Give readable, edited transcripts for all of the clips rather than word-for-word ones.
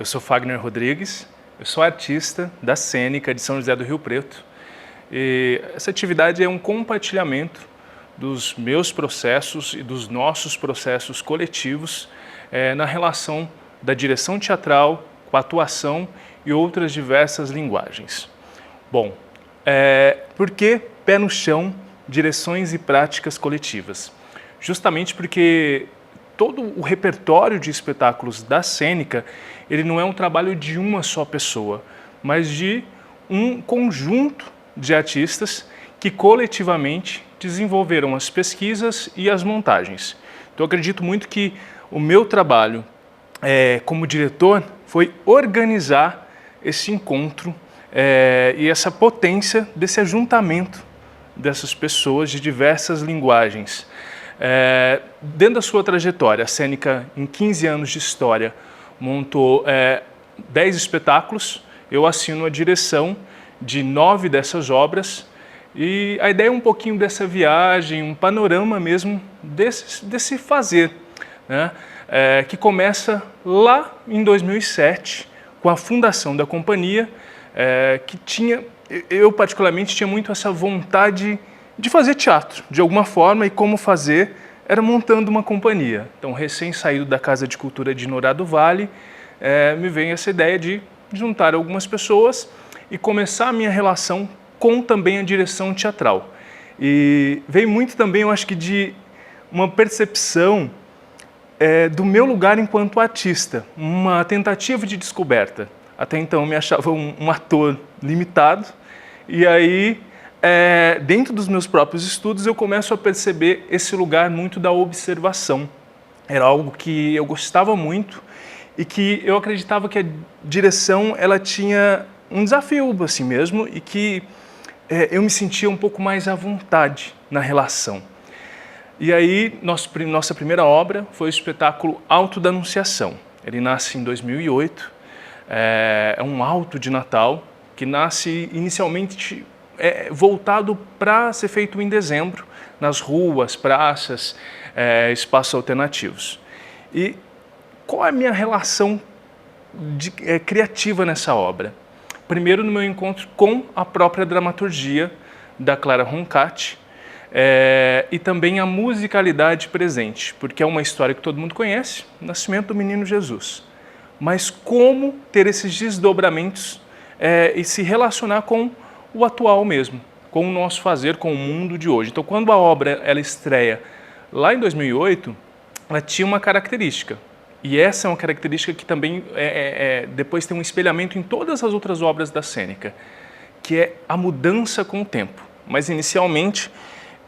sou Fagner Rodrigues, eu sou artista da Cênica de São José do Rio Preto. E essa atividade é um compartilhamento dos meus processos e dos nossos processos coletivos na relação da direção teatral com a atuação e outras diversas linguagens. Bom, por que pé no chão, direções e práticas coletivas? Justamente porque todo o repertório de espetáculos da Cênica, ele não é um trabalho de uma só pessoa, mas de um conjunto de artistas que coletivamente desenvolveram as pesquisas e as montagens. Então eu acredito muito que o meu trabalho como diretor foi organizar esse encontro e essa potência desse ajuntamento dessas pessoas de diversas linguagens. Dentro da sua trajetória, a Cênica, em 15 anos de história, montou 10 espetáculos. Eu assino a direção de 9 dessas obras e a ideia é um pouquinho dessa viagem, um panorama mesmo desse fazer, né? Que começa lá em 2007, com a fundação da companhia, eu particularmente tinha muito essa vontade de fazer teatro, de alguma forma, e como fazer era montando uma companhia. Então, recém-saído da Casa de Cultura de Norá do Vale, me veio essa ideia de juntar algumas pessoas e começar a minha relação com também a direção teatral. E veio muito também, eu acho que, de uma percepção do meu lugar enquanto artista, uma tentativa de descoberta. Até então eu me achava um ator limitado, e aí, dentro dos meus próprios estudos, eu começo a perceber esse lugar muito da observação. Era algo que eu gostava muito e que eu acreditava que a direção ela tinha um desafio assim mesmo, e que eu me sentia um pouco mais à vontade na relação. E aí, nossa primeira obra foi o espetáculo Alto da Anunciação. Ele nasce em 2008, é um alto de Natal, que nasce inicialmente voltado para ser feito em dezembro, nas ruas, praças, espaços alternativos. E qual é a minha relação criativa nessa obra? Primeiro, no meu encontro com a própria dramaturgia da Clara Roncati, e também a musicalidade presente, porque é uma história que todo mundo conhece, o nascimento do menino Jesus. Mas como ter esses desdobramentos e se relacionar com o atual mesmo, com o nosso fazer, com o mundo de hoje. Então, quando a obra ela estreia lá em 2008, ela tinha uma característica. E essa é uma característica que também depois tem um espelhamento em todas as outras obras da Cênica, que é a mudança com o tempo. Mas, inicialmente,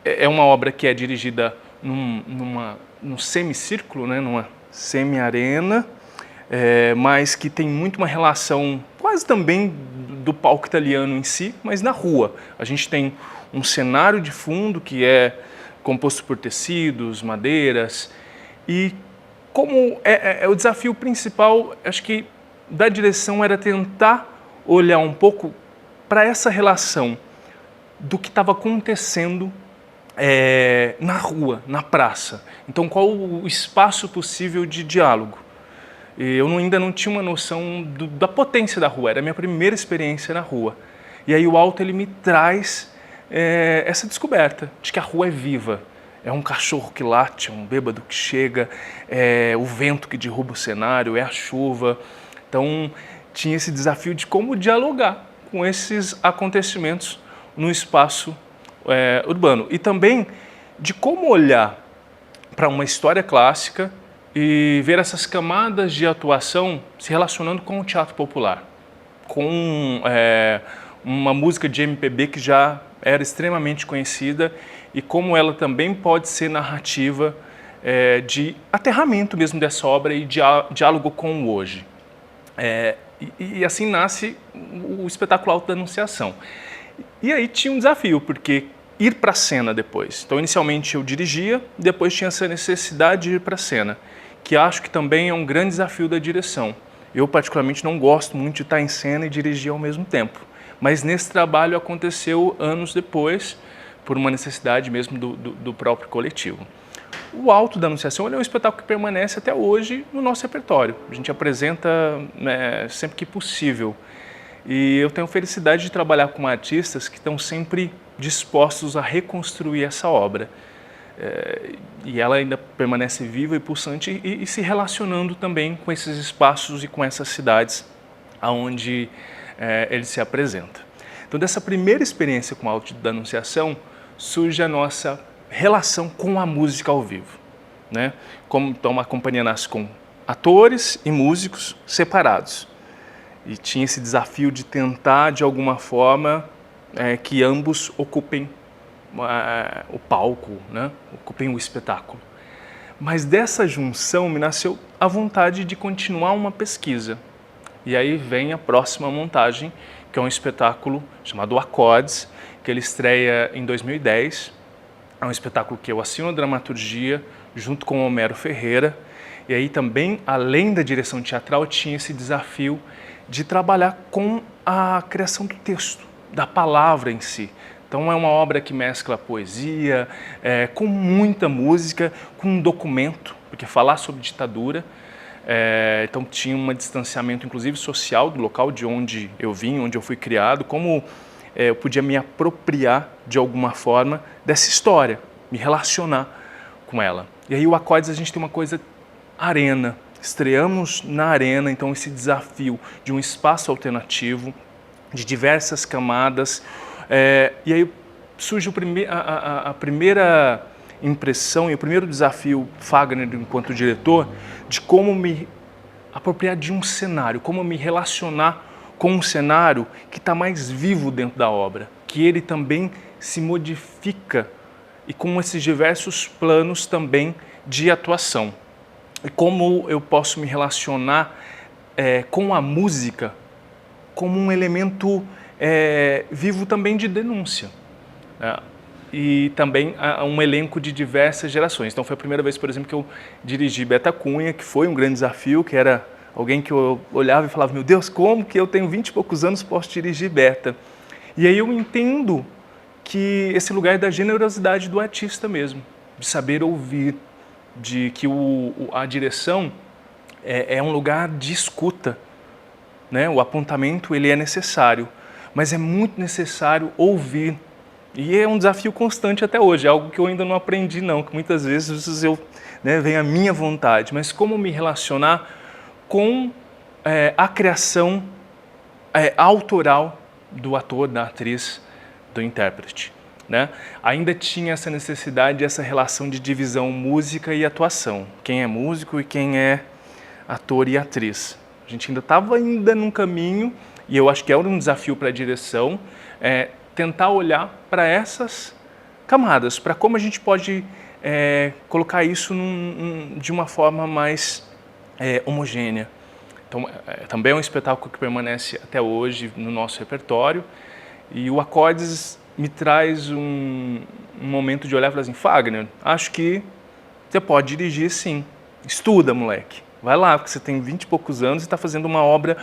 é uma obra que é dirigida num semicírculo, né, numa semi-arena, mas que tem muito uma relação quase também do palco italiano em si, mas na rua. A gente tem um cenário de fundo que é composto por tecidos, madeiras, e como o desafio principal, acho que da direção era tentar olhar um pouco para essa relação do que estava acontecendo na rua, na praça. Então, qual o espaço possível de diálogo? Eu ainda não tinha uma noção da potência da rua, era a minha primeira experiência na rua. E aí o alto ele me traz essa descoberta de que a rua é viva. É um cachorro que late, é um bêbado que chega, é o vento que derruba o cenário, é a chuva. Então tinha esse desafio de como dialogar com esses acontecimentos no espaço urbano. E também de como olhar para uma história clássica e ver essas camadas de atuação se relacionando com o teatro popular, com uma música de MPB que já era extremamente conhecida e como ela também pode ser narrativa de aterramento mesmo dessa obra e diálogo com o hoje. E assim nasce o espetáculo Alto da Anunciação. E aí tinha um desafio, porque ir para a cena depois. Então, inicialmente eu dirigia, depois tinha essa necessidade de ir para a cena, que acho que também é um grande desafio da direção. Eu, particularmente, não gosto muito de estar em cena e dirigir ao mesmo tempo. Mas nesse trabalho aconteceu anos depois, por uma necessidade mesmo do próprio coletivo. O Alto da Anunciação ele é um espetáculo que permanece até hoje no nosso repertório. A gente apresenta sempre que possível. E eu tenho felicidade de trabalhar com artistas que estão sempre dispostos a reconstruir essa obra. E ela ainda permanece viva e pulsante e se relacionando também com esses espaços e com essas cidades onde ele se apresenta. Então, dessa primeira experiência com o Alto da Anunciação, surge a nossa relação com a música ao vivo, né? Então, a companhia nasce com atores e músicos separados. E tinha esse desafio de tentar, de alguma forma, que ambos ocupem o palco, né? Ocupem o espetáculo. Mas dessa junção me nasceu a vontade de continuar uma pesquisa. E aí vem a próxima montagem, que é um espetáculo chamado Acordes, que ele estreia em 2010. É um espetáculo que eu assino a dramaturgia junto com o Homero Ferreira. E aí também, além da direção teatral, tinha esse desafio de trabalhar com a criação do texto, da palavra em si. Então é uma obra que mescla poesia, com muita música, com um documento, porque falar sobre ditadura, então tinha um distanciamento inclusive social do local de onde eu vim, onde eu fui criado, como eu podia me apropriar de alguma forma dessa história, me relacionar com ela. E aí o Acordes a gente tem uma coisa arena, estreamos na arena, então esse desafio de um espaço alternativo, de diversas camadas, e aí surge a primeira impressão e o primeiro desafio Fagner enquanto diretor de como me apropriar de um cenário, como me relacionar com um cenário que está mais vivo dentro da obra, que ele também se modifica e com esses diversos planos também de atuação. E como eu posso me relacionar com a música como um elemento vivo também de denúncia. E também um elenco de diversas gerações. Então foi a primeira vez, por exemplo, que eu dirigi Beta Cunha, que foi um grande desafio, que era alguém que eu olhava e falava, meu Deus, como que eu tenho 20 e poucos anos posso dirigir Beta? E aí eu entendo que esse lugar é da generosidade do artista mesmo, de saber ouvir, de que a direção é um lugar de escuta, né? O apontamento ele é necessário, mas é muito necessário ouvir. E é um desafio constante até hoje, é algo que eu ainda não aprendi não, que muitas vezes vem a minha vontade, mas como me relacionar com a criação autoral do ator, da atriz, do intérprete, né? Ainda tinha essa necessidade, essa relação de divisão música e atuação, quem é músico e quem é ator e atriz. A gente ainda estava num caminho, e eu acho que era um desafio para a direção, tentar olhar para essas camadas, para como a gente pode colocar isso de uma forma mais homogênea. Então, também é um espetáculo que permanece até hoje no nosso repertório, e o Acordes me traz um momento de olhar e falar assim, Fagner, acho que você pode dirigir sim, estuda moleque, vai lá, porque você tem 20 e poucos anos e está fazendo uma obra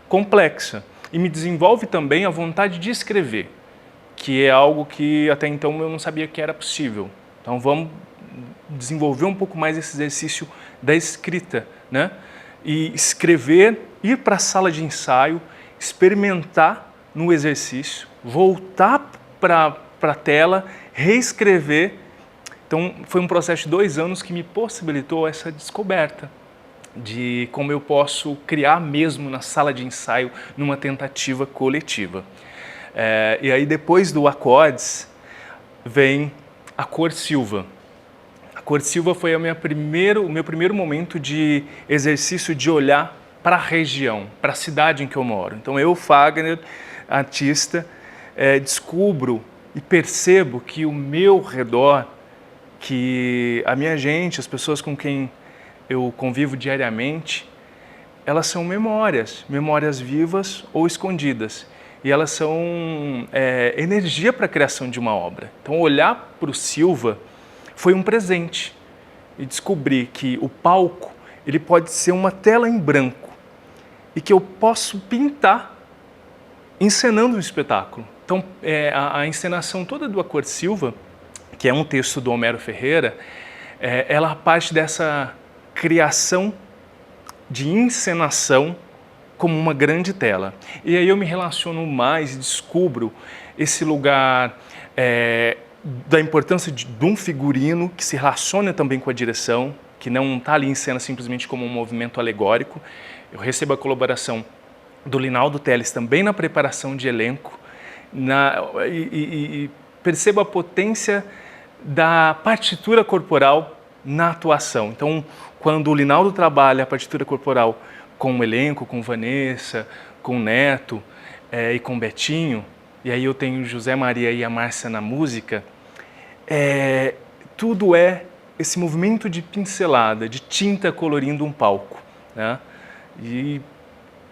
complexa. E me desenvolve também a vontade de escrever, que é algo que até então eu não sabia que era possível. Então vamos desenvolver um pouco mais esse exercício da escrita, né? E escrever, ir para a sala de ensaio, experimentar no exercício, voltar para a tela, reescrever. Então foi um processo de 2 anos que me possibilitou essa descoberta de como eu posso criar mesmo na sala de ensaio numa tentativa coletiva. E aí depois do Acordes vem a Cor Silva. A Cor Silva foi o meu primeiro momento de exercício de olhar para a região, para a cidade em que eu moro. Então eu, Fagner, artista, descubro e percebo que o meu redor, que a minha gente, as pessoas com quem eu convivo diariamente, elas são memórias vivas ou escondidas. E elas são energia para a criação de uma obra. Então olhar para o Silva foi um presente. E descobrir que o palco ele pode ser uma tela em branco e que eu posso pintar encenando um espetáculo. Então a encenação toda do A Cor Silva, que é um texto do Homero Ferreira, ela parte dessa criação de encenação como uma grande tela. E aí eu me relaciono mais e descubro esse lugar da importância de um figurino que se relaciona também com a direção, que não está ali em cena simplesmente como um movimento alegórico. Eu recebo a colaboração do Linaldo Teles também na preparação de elenco, e percebo a potência da partitura corporal na atuação. Então, quando o Linaldo trabalha a partitura corporal com o elenco, com Vanessa, com o Neto e com o Betinho, e aí eu tenho o José Maria e a Márcia na música, tudo é esse movimento de pincelada, de tinta colorindo um palco, né? E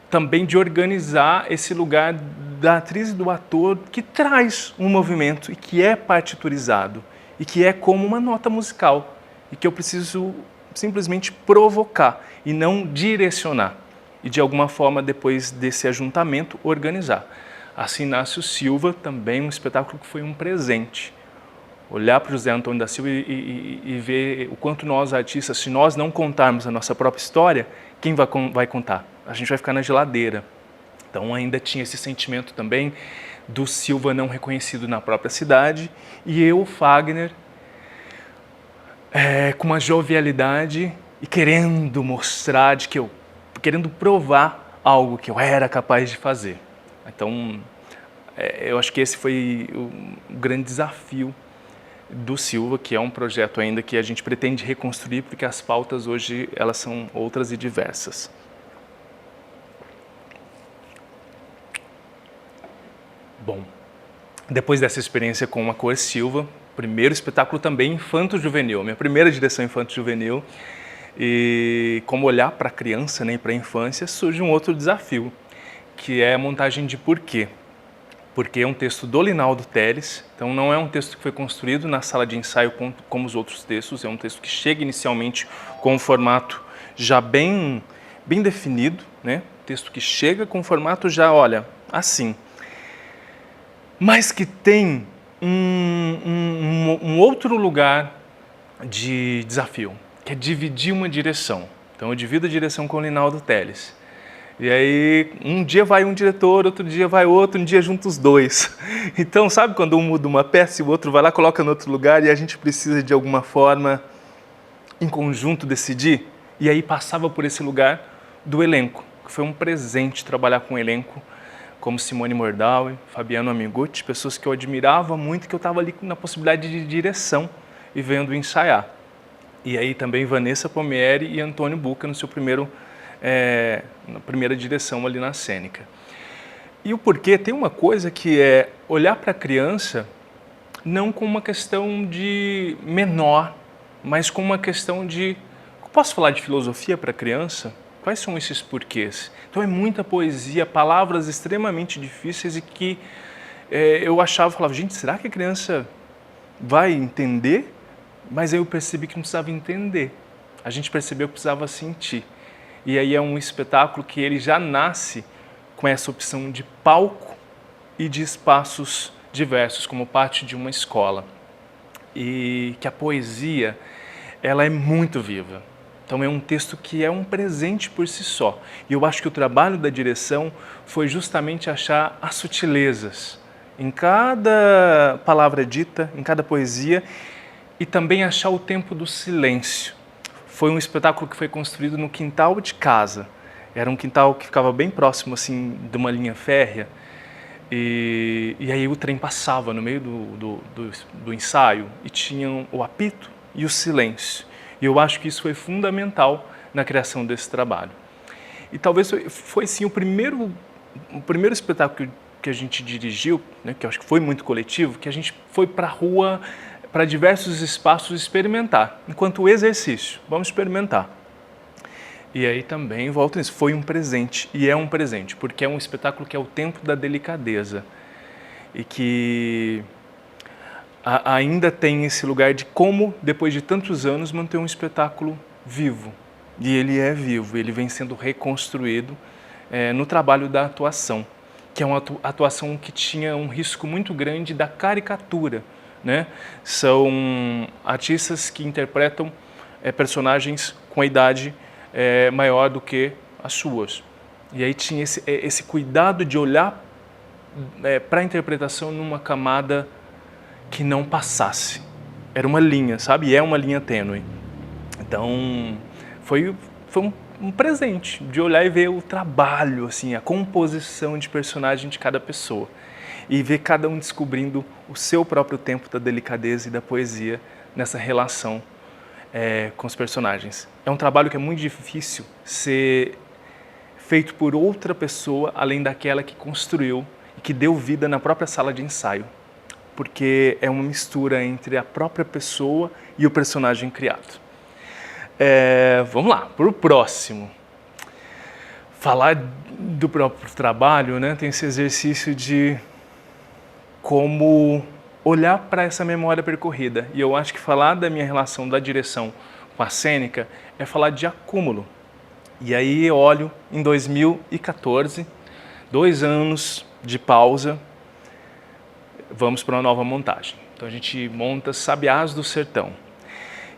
também de organizar esse lugar da atriz e do ator que traz um movimento e que é partiturizado e que é como uma nota musical e que eu preciso simplesmente provocar e não direcionar e de alguma forma depois desse ajuntamento organizar. Assim nasce o Silva, também um espetáculo que foi um presente. Olhar para o José Antônio da Silva e ver o quanto nós artistas, se nós não contarmos a nossa própria história, quem vai contar? A gente vai ficar na geladeira. Então ainda tinha esse sentimento também do Silva não reconhecido na própria cidade e eu, Fagner, com uma jovialidade e querendo mostrar, querendo provar algo que eu era capaz de fazer. Então eu acho que esse foi o grande desafio do Silva, que é um projeto ainda que a gente pretende reconstruir, porque as pautas hoje elas são outras e diversas. Bom, depois dessa experiência com a Cor Silva, primeiro espetáculo também infanto-juvenil, minha primeira direção infanto-juvenil, e como olhar para a criança, né, e para a infância, surge um outro desafio, que é a montagem de Porquê. Porque é um texto do Linaldo Teles, então não é um texto que foi construído na sala de ensaio como os outros textos, é um texto que chega inicialmente com um formato já bem definido, né? Texto que chega com um formato já, olha, assim. Mas que tem um outro lugar de desafio, que é dividir uma direção. Então eu divido a direção com o Linaldo Teles. E aí, um dia vai um diretor, outro dia vai outro, um dia junta os dois. Então, sabe quando um muda uma peça e o outro vai lá, coloca no outro lugar e a gente precisa de alguma forma, em conjunto, decidir? E aí passava por esse lugar do elenco, que foi um presente trabalhar com o elenco, como Simone Mordaui, Fabiano Amigutti, pessoas que eu admirava muito, que eu estava ali na possibilidade de direção e vendo ensaiar. E aí também Vanessa Palmieri e Antônio Buca no seu na primeira direção ali na cênica. E o porquê tem uma coisa que é olhar para a criança não com uma questão de menor, mas com uma questão de... Posso falar de filosofia para a criança? Quais são esses porquês? Então é muita poesia, palavras extremamente difíceis e que eu falava, gente, será que a criança vai entender? Mas aí eu percebi que não precisava entender. A gente percebeu que precisava sentir. E aí é um espetáculo que ele já nasce com essa opção de palco e de espaços diversos, como parte de uma escola. E que a poesia, ela é muito viva. Então é um texto que é um presente por si só. E eu acho que o trabalho da direção foi justamente achar as sutilezas em cada palavra dita, em cada poesia, e também achar o tempo do silêncio. Foi um espetáculo que foi construído no quintal de casa. Era um quintal que ficava bem próximo assim de uma linha férrea. E aí o trem passava no meio do ensaio e tinham o apito e o silêncio. E eu acho que isso foi fundamental na criação desse trabalho. E talvez foi sim o primeiro espetáculo que a gente dirigiu, né, que eu acho que foi muito coletivo, que a gente foi para a rua, para diversos espaços experimentar, enquanto exercício, vamos experimentar. E aí também, volto nisso, foi um presente, e é um presente, porque é um espetáculo que é o tempo da delicadeza, e que ainda tem esse lugar de como, depois de tantos anos, manter um espetáculo vivo. E ele é vivo, ele vem sendo reconstruído no trabalho da atuação, que é uma atuação que tinha um risco muito grande da caricatura, né? São artistas que interpretam personagens com a idade maior do que as suas. E aí tinha esse cuidado de olhar para a interpretação numa camada que não passasse. Era uma linha, sabe? E é uma linha tênue. Então, foi um presente de olhar e ver o trabalho, assim, a composição de personagem de cada pessoa. E ver cada um descobrindo o seu próprio tempo da delicadeza e da poesia nessa relação com os personagens. É um trabalho que é muito difícil ser feito por outra pessoa, além daquela que construiu e que deu vida na própria sala de ensaio. Porque é uma mistura entre a própria pessoa e o personagem criado. Vamos lá, para o próximo. Falar do próprio trabalho, né, tem esse exercício de como olhar para essa memória percorrida. E eu acho que falar da minha relação da direção com a cênica é falar de acúmulo. E aí eu olho em 2014, 2 anos de pausa, vamos para uma nova montagem. Então a gente monta Sabiás do Sertão.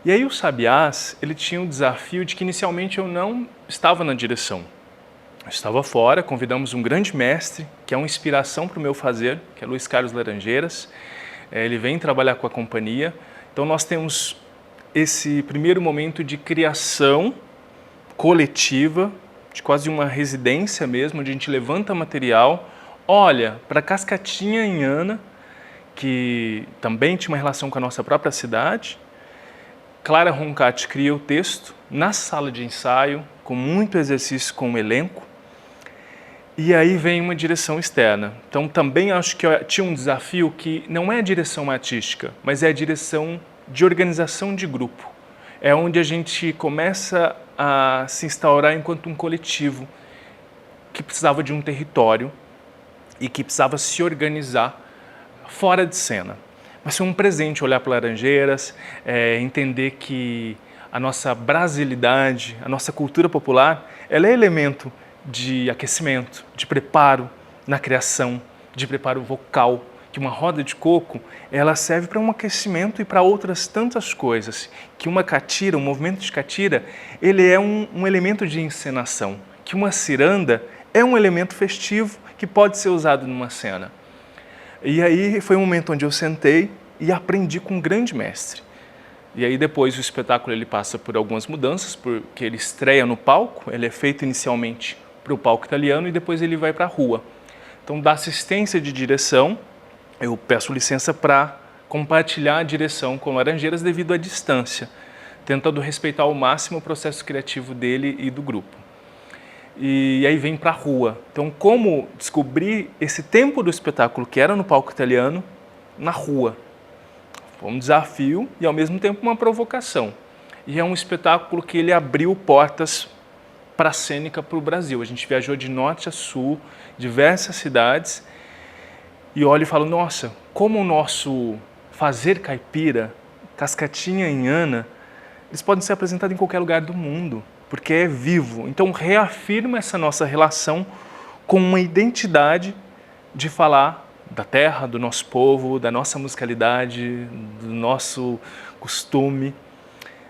E aí o Sabiás, ele tinha um desafio de que inicialmente eu não estava na direção. Eu estava fora, convidamos um grande mestre, que é uma inspiração para o meu fazer, que é Luiz Carlos Laranjeiras. Ele vem trabalhar com a companhia. Então nós temos esse primeiro momento de criação coletiva, de quase uma residência mesmo, onde a gente levanta material, olha para Cascatinha-Inhana, que também tinha uma relação com a nossa própria cidade. Clara Roncati cria o texto na sala de ensaio, com muito exercício com o elenco, e aí vem uma direção externa. Então também acho que tinha um desafio que não é a direção artística, mas é a direção de organização de grupo. É onde a gente começa a se instaurar enquanto um coletivo que precisava de um território e que precisava se organizar fora de cena. Mas foi um presente olhar para Laranjeiras, entender que a nossa brasilidade, a nossa cultura popular, ela é elemento de aquecimento, de preparo na criação, de preparo vocal, que uma roda de coco, ela serve para um aquecimento e para outras tantas coisas, que uma catira, um movimento de catira, ele é um elemento de encenação, que uma ciranda é um elemento festivo que pode ser usado numa cena. E aí foi um momento onde eu sentei e aprendi com um grande mestre. E aí depois o espetáculo ele passa por algumas mudanças, porque ele estreia no palco, ele é feito inicialmente para o palco italiano e depois ele vai para a rua. Então, da assistência de direção, eu peço licença para compartilhar a direção com Laranjeiras devido à distância, tentando respeitar ao máximo o processo criativo dele e do grupo. E aí vem para a rua. Então, como descobrir esse tempo do espetáculo que era no palco italiano, na rua? Foi um desafio e, ao mesmo tempo, uma provocação. E é um espetáculo que ele abriu portas para a cênica para o Brasil. A gente viajou de norte a sul, diversas cidades, e olho e falo, nossa, como o nosso fazer caipira, Cascatinha-Inhana, eles podem ser apresentados em qualquer lugar do mundo, porque é vivo. Então reafirma essa nossa relação com uma identidade de falar da terra, do nosso povo, da nossa musicalidade, do nosso costume.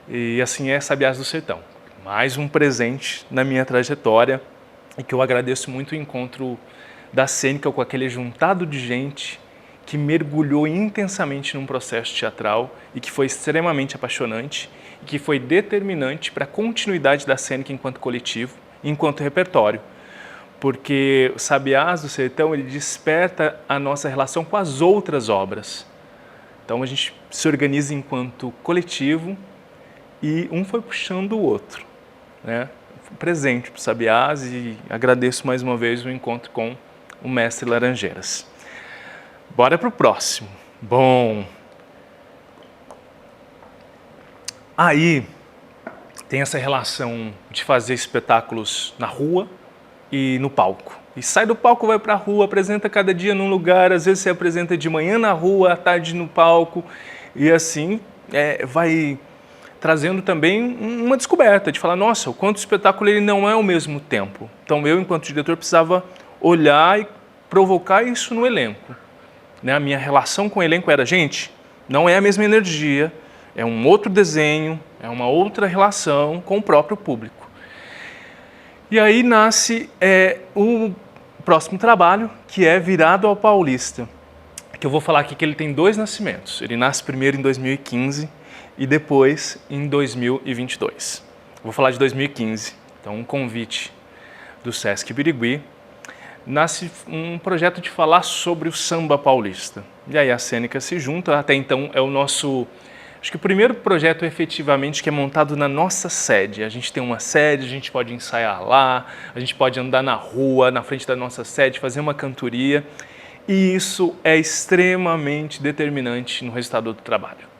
E assim é Sabiás do Sertão. Mais um presente na minha trajetória e que eu agradeço muito o encontro da cênica com aquele juntado de gente que mergulhou intensamente num processo teatral e que foi extremamente apaixonante e que foi determinante para a continuidade da cênica enquanto coletivo e enquanto repertório. Porque o Sabiás do Sertão ele desperta a nossa relação com as outras obras. Então a gente se organiza enquanto coletivo e um foi puxando o outro, né? Um presente para o Sabiás e agradeço mais uma vez o encontro com o mestre Laranjeiras. Bora para o próximo. Bom, aí tem essa relação de fazer espetáculos na rua e no palco. E sai do palco, vai para a rua, apresenta cada dia num lugar, às vezes você apresenta de manhã na rua, à tarde no palco, e assim vai trazendo também uma descoberta, de falar, nossa, o quanto o espetáculo ele não é ao mesmo tempo. Então eu, enquanto diretor, precisava olhar e provocar isso no elenco. Né? A minha relação com o elenco era, gente, Não é a mesma energia, é um outro desenho, é uma outra relação com o próprio público. E aí nasce o próximo trabalho, que é Virado ao Paulista, que eu vou falar aqui que ele tem 2 nascimentos. Ele nasce primeiro em 2015 e depois em 2022. Vou falar de 2015, então um convite do Sesc Birigui. Nasce um projeto de falar sobre o samba paulista. E aí a Cênica se junta, até então é o nosso, acho que o primeiro projeto efetivamente que é montado na nossa sede. A gente tem uma sede, a gente pode ensaiar lá, a gente pode andar na rua, na frente da nossa sede, fazer uma cantoria. E isso é extremamente determinante no resultado do trabalho.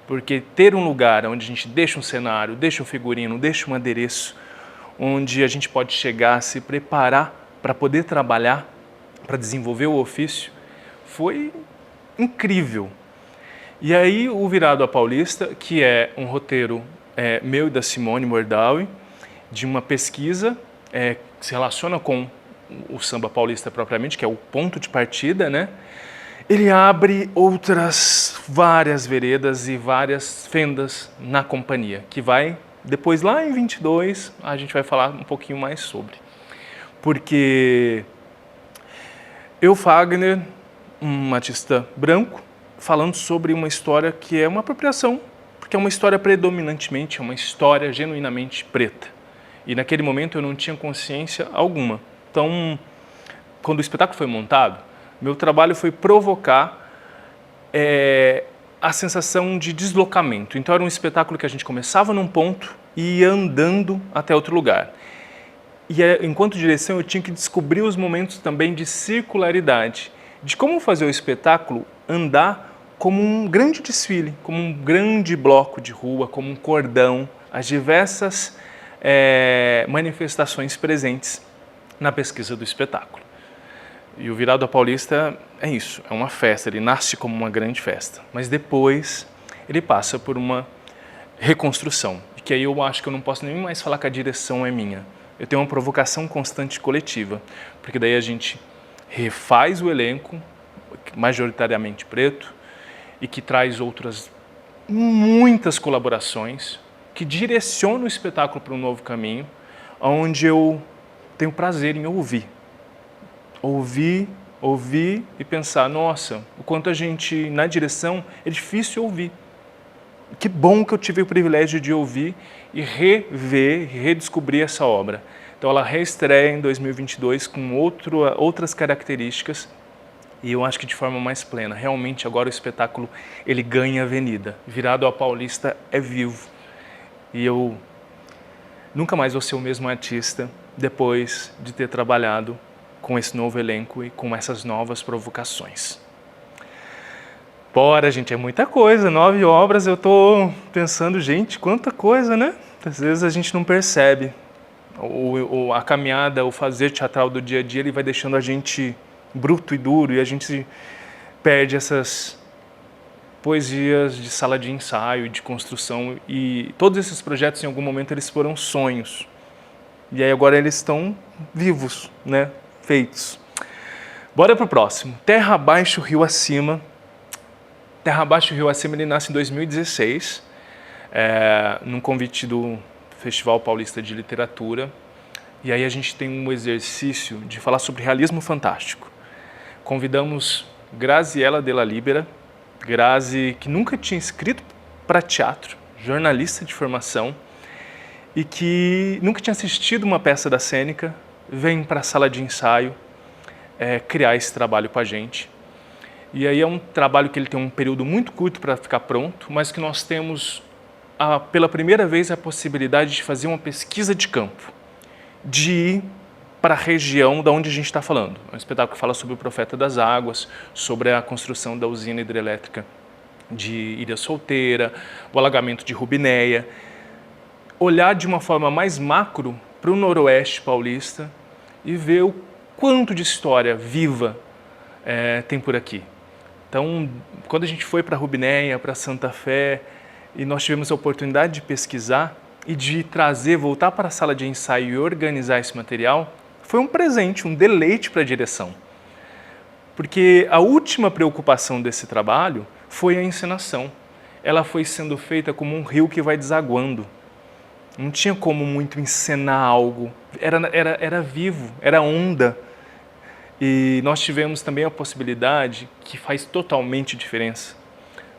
Porque ter um lugar onde a gente deixa um cenário, deixa um figurino, deixa um adereço, onde a gente pode chegar, se preparar para poder trabalhar, para desenvolver o ofício, foi incrível. E aí o Virado à Paulista, que é um roteiro meu e da Simone Mordawi, de uma pesquisa que se relaciona com o samba paulista propriamente, que é o ponto de partida, né? Ele abre outras várias veredas e várias fendas na companhia, que vai, depois lá em 22, a gente vai falar um pouquinho mais sobre. Porque eu, Fagner, um artista branco, falando sobre uma história que é uma apropriação, porque é uma história predominantemente, é uma história genuinamente preta. E naquele momento eu não tinha consciência alguma. Então, quando o espetáculo foi montado, meu trabalho foi provocar a sensação de deslocamento. Então era um espetáculo que a gente começava num ponto e ia andando até outro lugar. E enquanto direção eu tinha que descobrir os momentos também de circularidade, de como fazer o espetáculo andar como um grande desfile, como um grande bloco de rua, como um cordão, as diversas manifestações presentes na pesquisa do espetáculo. E o Virado à Paulista é isso, é uma festa, ele nasce como uma grande festa, mas depois ele passa por uma reconstrução, que aí eu acho que eu não posso nem mais falar que a direção é minha. Eu tenho uma provocação constante coletiva, porque daí a gente refaz o elenco, majoritariamente preto, e que traz outras muitas colaborações, que direciona o espetáculo para um novo caminho, onde eu tenho prazer em ouvir e pensar, nossa, o quanto a gente, na direção, é difícil ouvir. Que bom que eu tive o privilégio de ouvir e rever, redescobrir essa obra. Então ela reestreia em 2022 com outras características e eu acho que de forma mais plena. Realmente agora o espetáculo ele ganha avenida. Virado ao Paulista é vivo. E eu nunca mais vou ser o mesmo artista depois de ter trabalhado com esse novo elenco e com essas novas provocações. Bora, gente, é muita coisa, 9 obras, eu tô pensando, gente, quanta coisa, né? Às vezes a gente não percebe. A caminhada, o fazer teatral do dia a dia, ele vai deixando a gente bruto e duro e a gente perde essas poesias de sala de ensaio, de construção e todos esses projetos, em algum momento, eles foram sonhos. E aí agora eles estão vivos, né? Feitos. Bora pro próximo. Terra Abaixo, Rio Acima. Terra Abaixo, Rio Acima, ele nasce em 2016, num convite do Festival Paulista de Literatura. E aí a gente tem um exercício de falar sobre realismo fantástico. Convidamos Graziella Della Libera, Grazi, que nunca tinha escrito para teatro, jornalista de formação, e que nunca tinha assistido uma peça da Cênica, vem para a sala de ensaio criar esse trabalho com a gente. E aí é um trabalho que ele tem um período muito curto para ficar pronto, mas que nós temos pela primeira vez a possibilidade de fazer uma pesquisa de campo, de ir para a região da onde a gente está falando. É um espetáculo que fala sobre o Profeta das Águas, sobre a construção da usina hidrelétrica de Ilha Solteira, o alagamento de Rubinéia. Olhar de uma forma mais macro para o noroeste paulista e ver o quanto de história viva tem por aqui. Então, quando a gente foi para Rubinéia, para Santa Fé, e nós tivemos a oportunidade de pesquisar e de trazer, voltar para a sala de ensaio e organizar esse material, foi um presente, um deleite para a direção. Porque a última preocupação desse trabalho foi a encenação. Ela foi sendo feita como um rio que vai desaguando. Não tinha como muito encenar algo. Era vivo, era onda. E nós tivemos também a possibilidade, que faz totalmente diferença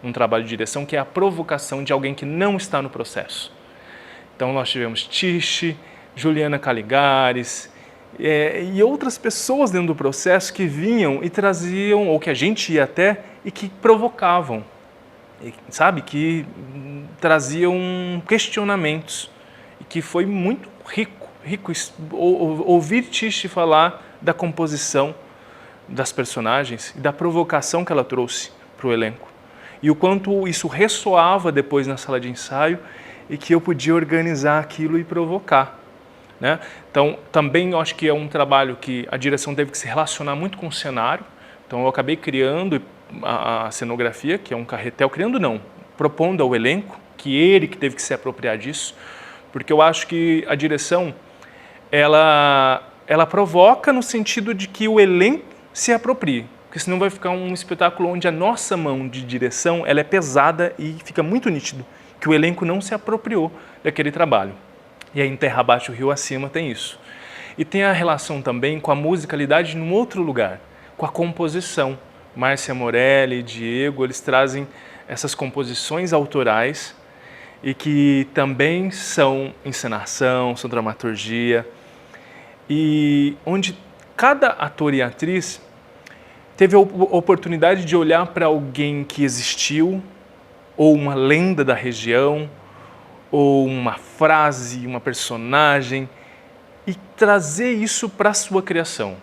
num trabalho de direção, que é a provocação de alguém que não está no processo. Então nós tivemos Tiche, Juliana Caligares e outras pessoas dentro do processo que vinham e traziam, ou que a gente ia até, e que provocavam, sabe? Que traziam questionamentos. E que foi muito rico ouvir Tiche falar da composição das personagens e da provocação que ela trouxe para o elenco. E o quanto isso ressoava depois na sala de ensaio e que eu podia organizar aquilo e provocar, né? Então, também eu acho que é um trabalho que a direção teve que se relacionar muito com o cenário. Então, eu acabei criando a cenografia, que é um carretel, propondo ao elenco, que teve que se apropriar disso, porque eu acho que a direção, ela provoca no sentido de que o elenco se aproprie, porque senão vai ficar um espetáculo onde a nossa mão de direção ela é pesada e fica muito nítido que o elenco não se apropriou daquele trabalho. E aí em Terra Abaixo, Rio Acima tem isso. E tem a relação também com a musicalidade num outro lugar, com a composição. Márcia Morelli, Diego, eles trazem essas composições autorais e que também são encenação, são dramaturgia, e onde cada ator e atriz teve a oportunidade de olhar para alguém que existiu, ou uma lenda da região, ou uma frase, uma personagem, e trazer isso para a sua criação.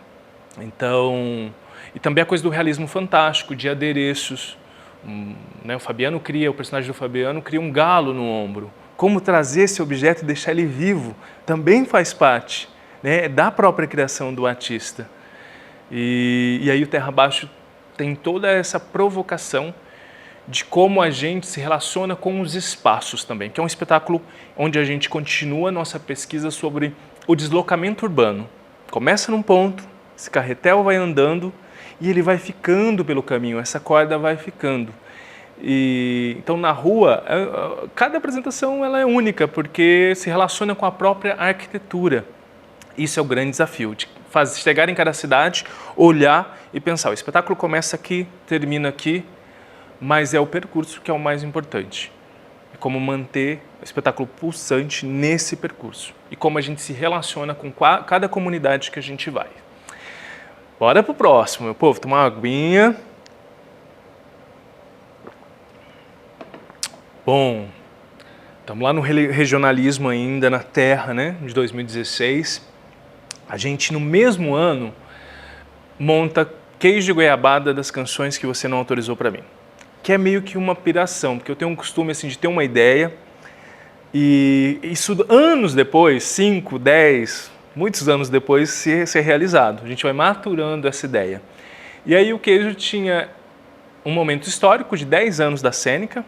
Então, e também a coisa do realismo fantástico, de adereços. Né, o personagem do Fabiano cria um galo no ombro. Como trazer esse objeto e deixar ele vivo também faz parte, né, da própria criação do artista. E aí o Terra Abaixo tem toda essa provocação de como a gente se relaciona com os espaços também, que é um espetáculo onde a gente continua a nossa pesquisa sobre o deslocamento urbano. Começa num ponto, esse carretel vai andando e ele vai ficando pelo caminho, essa corda vai ficando. Então na rua, cada apresentação ela é única, porque se relaciona com a própria arquitetura. Isso é o grande desafio, de chegar em cada cidade, olhar e pensar, o espetáculo começa aqui, termina aqui, mas é o percurso que é o mais importante. É como manter o espetáculo pulsante nesse percurso. E como a gente se relaciona com cada comunidade que a gente vai. Bora pro próximo, meu povo, tomar uma aguinha. Bom, estamos lá no regionalismo ainda, na Terra, né, de 2016. A gente, no mesmo ano, monta Queijo de Goiabada das Canções que Você Não Autorizou para Mim. Que é meio que uma piração, porque eu tenho um costume assim, de ter uma ideia e isso anos depois, 5, 10, muitos anos depois, ser realizado. A gente vai maturando essa ideia. E aí o Queijo tinha um momento histórico de 10 anos da Cênica,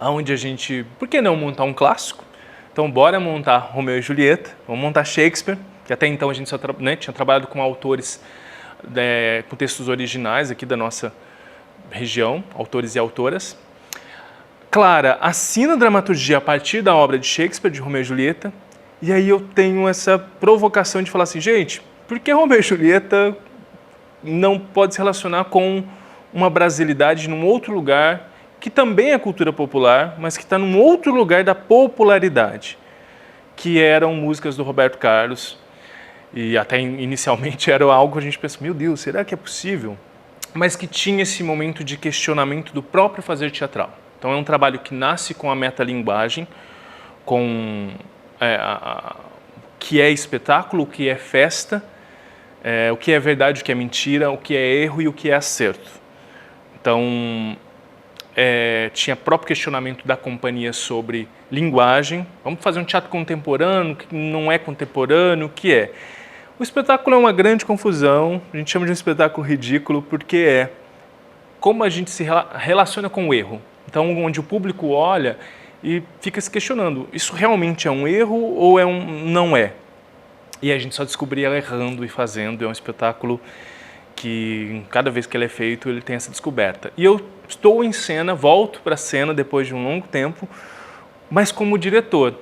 onde a gente, por que não montar um clássico? Então bora montar Romeu e Julieta, vamos montar Shakespeare, que até então a gente só tinha trabalhado com autores, com textos originais aqui da nossa região, autores e autoras. Clara assina a dramaturgia a partir da obra de Shakespeare, de Romeu e Julieta, e aí eu tenho essa provocação de falar assim, gente, por que Romeu e Julieta não pode se relacionar com uma brasilidade num outro lugar, que também é cultura popular, mas que está num outro lugar da popularidade, que eram músicas do Roberto Carlos, e até inicialmente era algo que a gente pensa, meu Deus, será que é possível? Mas que tinha esse momento de questionamento do próprio fazer teatral. Então é um trabalho que nasce com a metalinguagem, com o que é espetáculo, o que é festa, o que é verdade, o que é mentira, o que é erro e o que é acerto. Então tinha próprio questionamento da companhia sobre linguagem. Vamos fazer um teatro contemporâneo, que não é contemporâneo, o que é? O espetáculo é uma grande confusão, a gente chama de um espetáculo ridículo, porque é como a gente se relaciona com o erro. Então, onde o público olha e fica se questionando, isso realmente é um erro ou não é? E a gente só descobria errando e fazendo, é um espetáculo que cada vez que ele é feito, ele tem essa descoberta. E eu estou em cena, volto para a cena depois de um longo tempo, mas como diretor.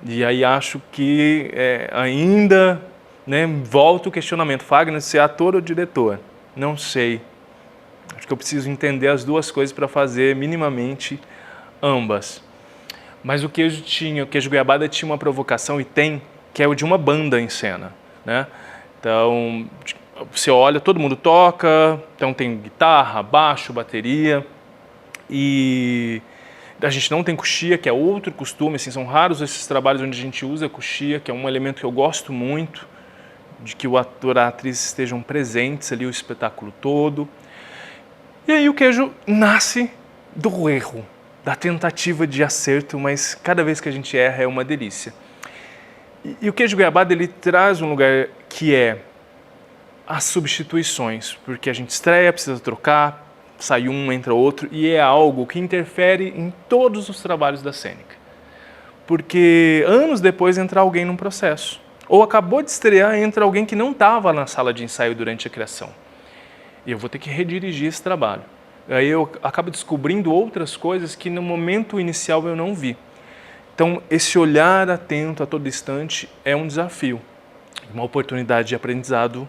E aí acho que ainda, né, volta o questionamento, Fagner, você é ator ou diretor? Não sei. Acho que eu preciso entender as duas coisas para fazer minimamente ambas. Mas o queijo goiabada tinha uma provocação, e tem, que é o de uma banda em cena, né? Então, você olha, todo mundo toca, então tem guitarra, baixo, bateria, e a gente não tem coxia, que é outro costume, assim, são raros esses trabalhos onde a gente usa coxia, que é um elemento que eu gosto muito, de que o ator e a atriz estejam presentes ali o espetáculo todo. E aí o queijo nasce do erro, da tentativa de acerto, mas cada vez que a gente erra é uma delícia. E o queijo goiabada, ele traz um lugar que é as substituições, porque a gente estreia, precisa trocar, sai um, entra outro, e é algo que interfere em todos os trabalhos da cênica. Porque anos depois entra alguém num processo, ou acabou de estrear, entra alguém que não estava na sala de ensaio durante a criação. E eu vou ter que redirigir esse trabalho. Aí eu acabo descobrindo outras coisas que no momento inicial eu não vi. Então, esse olhar atento a todo instante é um desafio, uma oportunidade de aprendizado,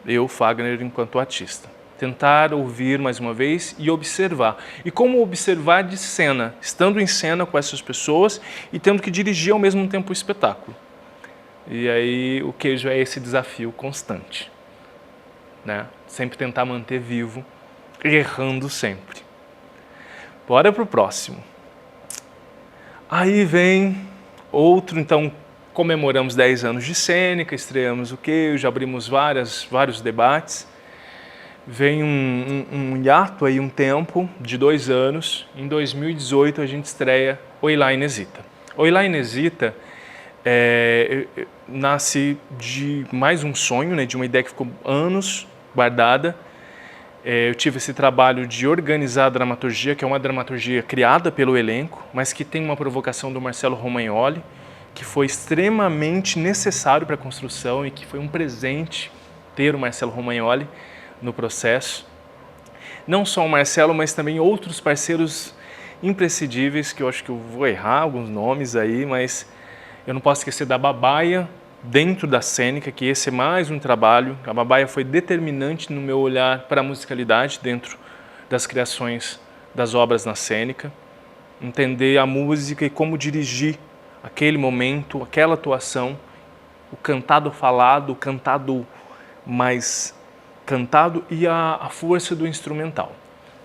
eu, Fagner, enquanto artista. Tentar ouvir mais uma vez e observar. E como observar de cena, estando em cena com essas pessoas e tendo que dirigir ao mesmo tempo o espetáculo. E aí o queijo é esse desafio constante, né? Sempre tentar manter vivo, errando sempre. Bora pro próximo. Aí vem outro, então comemoramos 10 anos de cênica, estreamos o queijo, abrimos vários debates. Vem um hiato aí, um tempo de 2 anos. Em 2018 a gente estreia Oi Lá Inesita. Oi Lá Inesita nasce de mais um sonho, né, de uma ideia que ficou anos guardada. Eu tive esse trabalho de organizar a dramaturgia, que é uma dramaturgia criada pelo elenco, mas que tem uma provocação do Marcelo Romagnoli, que foi extremamente necessário para a construção e que foi um presente ter o Marcelo Romagnoli no processo. Não só o Marcelo, mas também outros parceiros imprescindíveis, que eu acho que eu vou errar alguns nomes aí, mas eu não posso esquecer da Babaia, dentro da cênica, que esse é mais um trabalho. A Babaia foi determinante no meu olhar para a musicalidade dentro das criações das obras na cênica. Entender a música e como dirigir aquele momento, aquela atuação, o cantado falado, o cantado mais cantado e a força do instrumental.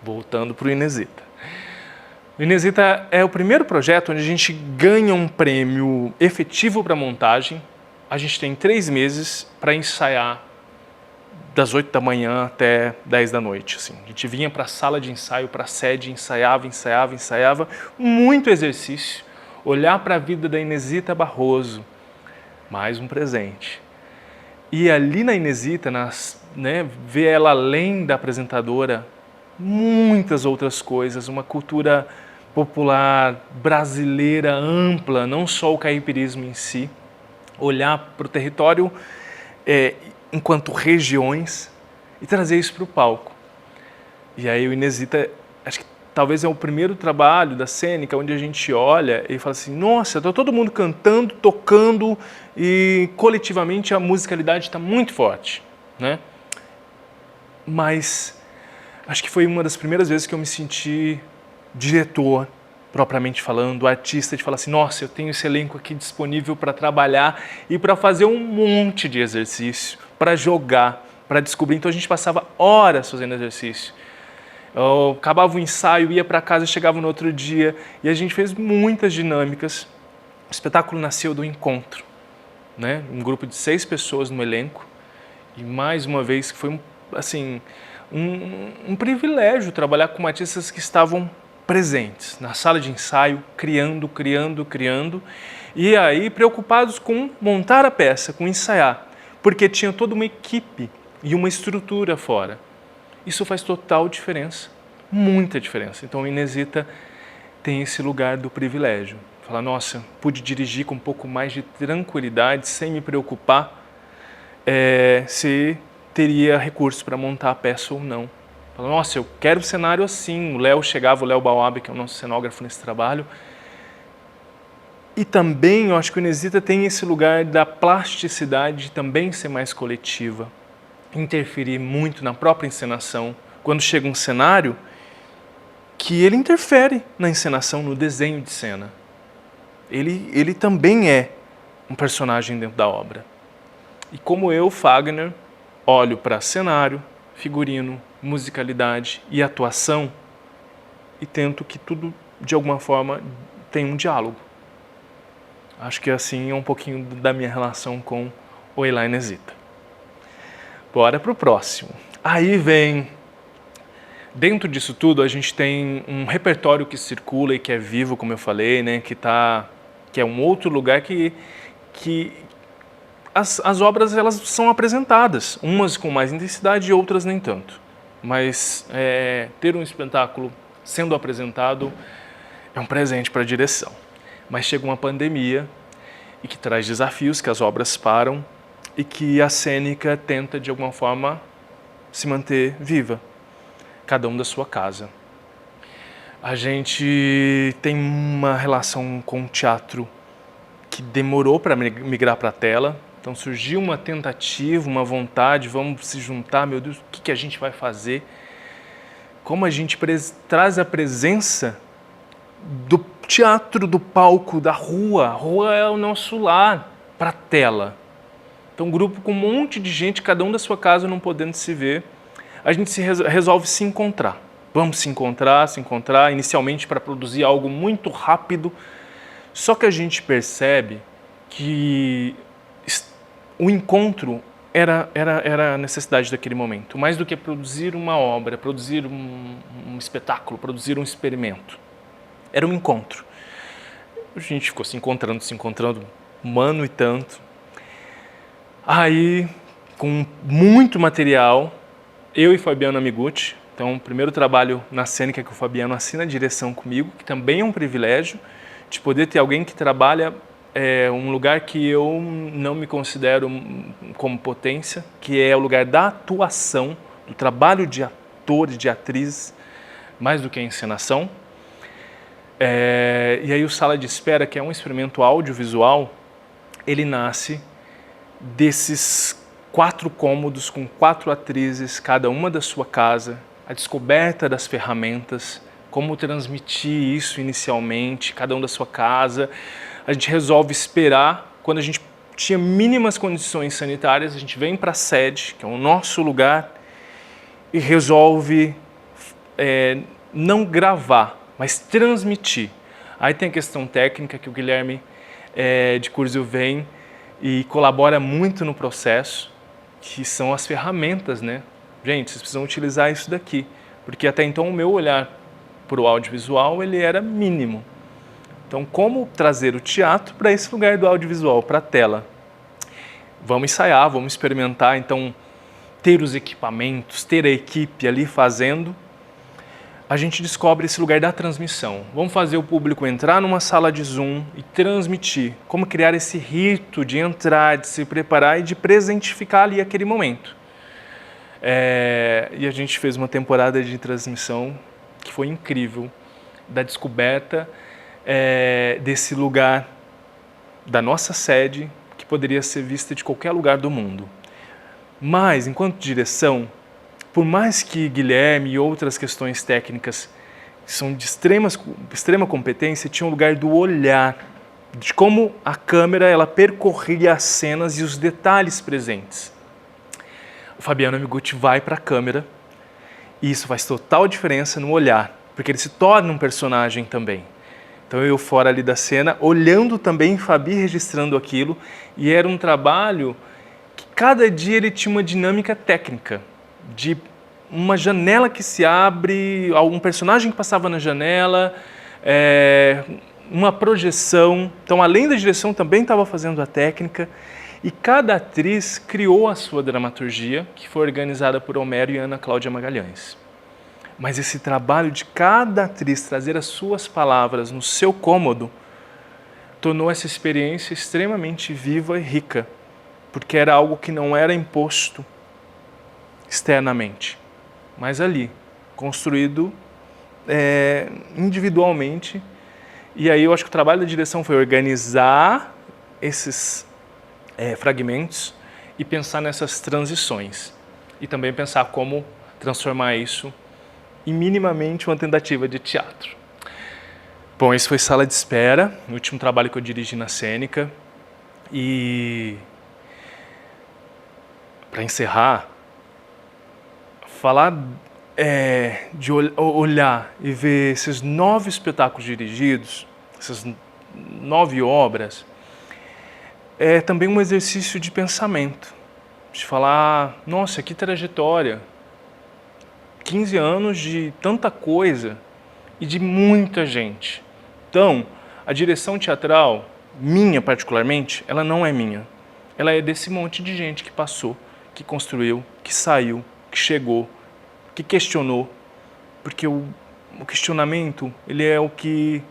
Voltando para o Inesita. O Inesita é o primeiro projeto onde a gente ganha um prêmio efetivo para montagem. A gente tem 3 meses para ensaiar das 8 da manhã até 10 da noite. Assim. A gente vinha para a sala de ensaio, para a sede, ensaiava. Muito exercício. Olhar para a vida da Inesita Barroso. Mais um presente. E ali na Inesita, ver ela além da apresentadora, muitas outras coisas, uma cultura popular, brasileira, ampla, não só o caipirismo em si, olhar para o território enquanto regiões e trazer isso para o palco. E aí o Inesita, acho que talvez é o primeiro trabalho da cênica onde a gente olha e fala assim, nossa, está todo mundo cantando, tocando e coletivamente a musicalidade está muito forte, né? Mas acho que foi uma das primeiras vezes que eu me senti diretor, propriamente falando, artista, de falar assim, nossa, eu tenho esse elenco aqui disponível para trabalhar e para fazer um monte de exercício, para jogar, para descobrir. Então a gente passava horas fazendo exercício. Eu acabava o ensaio, ia para casa, chegava no outro dia e a gente fez muitas dinâmicas. O espetáculo nasceu do encontro, né? Um grupo de 6 pessoas no elenco e mais uma vez foi um privilégio trabalhar com artistas que estavam presentes na sala de ensaio, criando, e aí preocupados com montar a peça, com ensaiar, porque tinha toda uma equipe e uma estrutura fora. Isso faz total diferença, muita diferença. Então a Inesita tem esse lugar do privilégio. Falar, nossa, pude dirigir com um pouco mais de tranquilidade, sem me preocupar se teria recursos para montar a peça ou não. Falava, nossa, eu quero um cenário assim. O Léo Bauab, que é o nosso cenógrafo nesse trabalho. E também, eu acho que o Inesita tem esse lugar da plasticidade de também ser mais coletiva, interferir muito na própria encenação. Quando chega um cenário, que ele interfere na encenação, no desenho de cena. Ele também é um personagem dentro da obra. E como eu, Fagner, olho para cenário, figurino, musicalidade e atuação e tento que tudo, de alguma forma, tenha um diálogo. Acho que assim é um pouquinho da minha relação com o Elá Inesita. Bora para o próximo. Aí vem, dentro disso tudo, a gente tem um repertório que circula e que é vivo, como eu falei, né? Que é um outro lugar que as obras elas são apresentadas, umas com mais intensidade e outras nem tanto. Mas ter um espetáculo sendo apresentado é um presente para a direção. Mas chega uma pandemia e que traz desafios, que as obras param e que a cênica tenta, de alguma forma, se manter viva, cada um da sua casa. A gente tem uma relação com o teatro que demorou para migrar para a tela, então surgiu uma tentativa, uma vontade, vamos se juntar, meu Deus, o que a gente vai fazer? Como a gente traz a presença do teatro, do palco, da rua. A rua é o nosso lar, para a tela. Então, um grupo com um monte de gente, cada um da sua casa não podendo se ver, a gente resolve se encontrar. Vamos se encontrar, inicialmente para produzir algo muito rápido. Só que a gente percebe que o encontro era a necessidade daquele momento. Mais do que produzir uma obra, produzir um espetáculo, produzir um experimento. Era um encontro. A gente ficou se encontrando um ano e tanto. Aí, com muito material, eu e Fabiano Amiguchi, então o primeiro trabalho na cênica que o Fabiano assina a direção comigo, que também é um privilégio de poder ter alguém que trabalha um lugar que eu não me considero como potência, que é o lugar da atuação, do trabalho de ator e de atriz, mais do que a encenação. E aí o Sala de Espera, que é um experimento audiovisual, ele nasce desses 4 cômodos com 4 atrizes, cada uma da sua casa, a descoberta das ferramentas, como transmitir isso inicialmente, cada um da sua casa. A gente resolve esperar, quando a gente tinha mínimas condições sanitárias, a gente vem para a sede, que é o nosso lugar, e resolve não gravar, mas transmitir. Aí tem a questão técnica que o Guilherme de Curzio vem e colabora muito no processo, que são as ferramentas, né? Gente, vocês precisam utilizar isso daqui, porque até então o meu olhar para o audiovisual ele era mínimo. Então, como trazer o teatro para esse lugar do audiovisual, para a tela? Vamos ensaiar, vamos experimentar, então ter os equipamentos, ter a equipe ali fazendo. A gente descobre esse lugar da transmissão. Vamos fazer o público entrar numa sala de Zoom e transmitir. Como criar esse rito de entrar, de se preparar e de presentificar ali aquele momento. E a gente fez uma temporada de transmissão que foi incrível, da descoberta desse lugar da nossa sede, que poderia ser vista de qualquer lugar do mundo. Mas, enquanto direção, por mais que Guilherme e outras questões técnicas que são de extrema competência, tinha um lugar do olhar, de como a câmera ela percorria as cenas e os detalhes presentes. O Fabiano Amiguchi vai para a câmera e isso faz total diferença no olhar, porque ele se torna um personagem também. Então eu fora ali da cena, olhando também, Fabi registrando aquilo, e era um trabalho que cada dia ele tinha uma dinâmica técnica, de uma janela que se abre, algum personagem que passava na janela, uma projeção. Então, além da direção, também estava fazendo a técnica. E cada atriz criou a sua dramaturgia, que foi organizada por Homero e Ana Cláudia Magalhães. Mas esse trabalho de cada atriz trazer as suas palavras no seu cômodo tornou essa experiência extremamente viva e rica, porque era algo que não era imposto, externamente, mas ali, construído individualmente. E aí eu acho que o trabalho da direção foi organizar esses fragmentos e pensar nessas transições. E também pensar como transformar isso em minimamente uma tentativa de teatro. Bom, esse foi Sala de Espera, o último trabalho que eu dirigi na Cênica. E para encerrar, falar de olhar e ver esses 9 espetáculos dirigidos, essas 9 obras, é também um exercício de pensamento, de falar, nossa, que trajetória, 15 anos de tanta coisa e de muita gente. Então, a direção teatral, minha particularmente, ela não é minha. Ela é desse monte de gente que passou, que construiu, que saiu, que chegou, que questionou, porque o questionamento ele é o que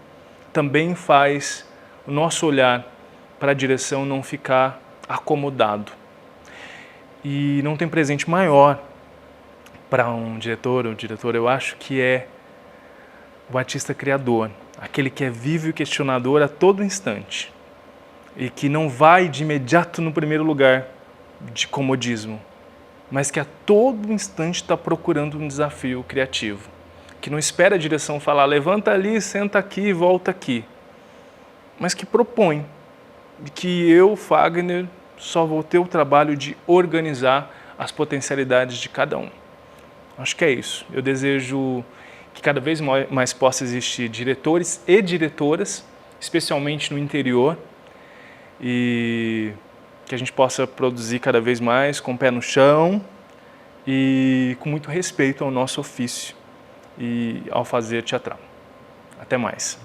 também faz o nosso olhar para a direção não ficar acomodado. E não tem presente maior para um diretor ou diretora, eu acho, que é o artista criador, aquele que é vivo e questionador a todo instante e que não vai de imediato no primeiro lugar de comodismo, mas que a todo instante está procurando um desafio criativo, que não espera a direção falar, levanta ali, senta aqui, volta aqui, mas que propõe, que eu, Fagner, só vou ter o trabalho de organizar as potencialidades de cada um. Acho que é isso. Eu desejo que cada vez mais possa existir diretores e diretoras, especialmente no interior, e que a gente possa produzir cada vez mais com o pé no chão e com muito respeito ao nosso ofício e ao fazer teatral. Até mais.